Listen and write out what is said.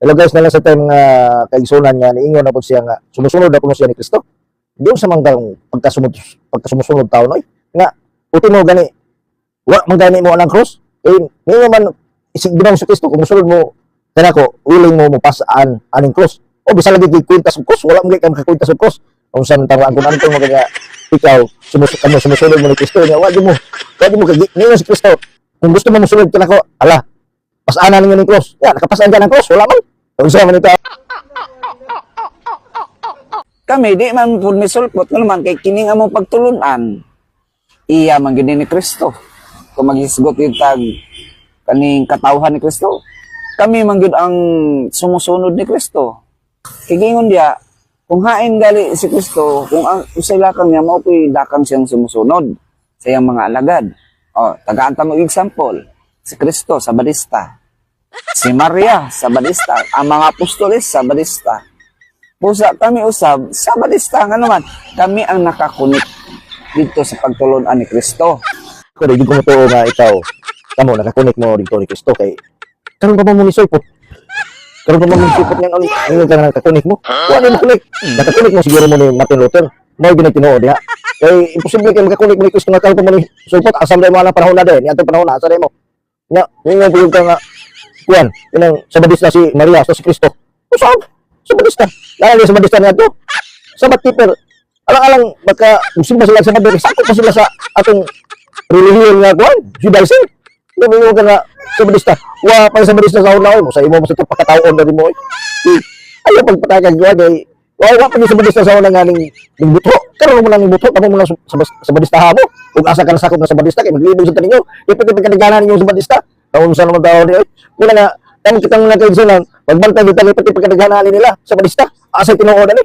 Hello guys, nalang sa time nga kaigsunan nga niingon na po siya nga sumusunod na po siya ni Kristo. Di sa manggang pagkasumusunod taon oy. Nga uti mo gani wa man gani mo anang cross. Niingon man isig Ginoong si Kristo kung musunod mo kanako willing mo pasaan aning cross. O bisa lagi kay kwenta sa cross, wala mo kay kwenta sa cross. Kung saan tawag ko nanto mo kaya ikaw sumusunod mo ni Kristo nga wa di mo kay niingon si Kristo. Kung gusto mo musunod kanako, ala pasaan aning cross. Ya, nakapasaan ka ng cross, wala man. Kung saan man ito. Kami di man pud misulpot naman kay kining among pagtulunan. Iya man gid ni Kristo. Kung maghisgot gyud tag kaning katawhan ni Kristo. Kami man gyud ang sumusunod ni Kristo. Kigingon dia kung hain gali si Kristo, kung ang usay kang niya mao puy dakang siyang sumusunod sa iyang mga alagad. Oh, tagaan ta mo example. Si Kristo sa Bautista. Si Maria sa Bautista, ang mga apostoles sa Bautista. Pusa kami usab sa Bautista nga naman, kami ang nakakunik dito sa pagtulunan ni Kristo. Ko di ko mo to nga ikaw. Kamo nakakunik mo dito ni Kristo kay karon pa mo misulpot. Karon pa mo misulpot nga ang ka nakakunik mo. Wala mo kunik. Nakakunik mo siguro mo ni Martin Luther. Mao gid tinuod diha. Kay imposible kay makakunik mo ni Kristo nga karon pa mo ni sulpot asam dai mo ang panahon na din. Ni atong panahon na asa dai mo. Nya, nga pud ka nga kuan, inang sa Bautista si Maria sa si Kristo. Usab sa Bautista. Dahil sa Bautista niya to. Sa Batiper. Alang-alang baka musimba sila sa Bautista. Sakto pa sila sa atong relihiyon nga kuan, Judaism. Dumi ka na sa Bautista. Wa pa sa Bautista sa una mo sa imo mo sa pagkataon na mo. Ayo pagpatagag wa kay wa pa sa Bautista sa una nga ning buto. Karon mo lang ning buto kamo mo lang sa Bautista ha mo. Ug asa ka sakop na sa Bautista kay maglibog sa taninyo. Ipit pagkadaganan ninyo sa Bautista. Taon sa naman tao di. Muna nga kami kitang nagkaigsunan. Pagbantay kita kay pati pagkadaganan nila sa Bautista. Asa tinuod ani?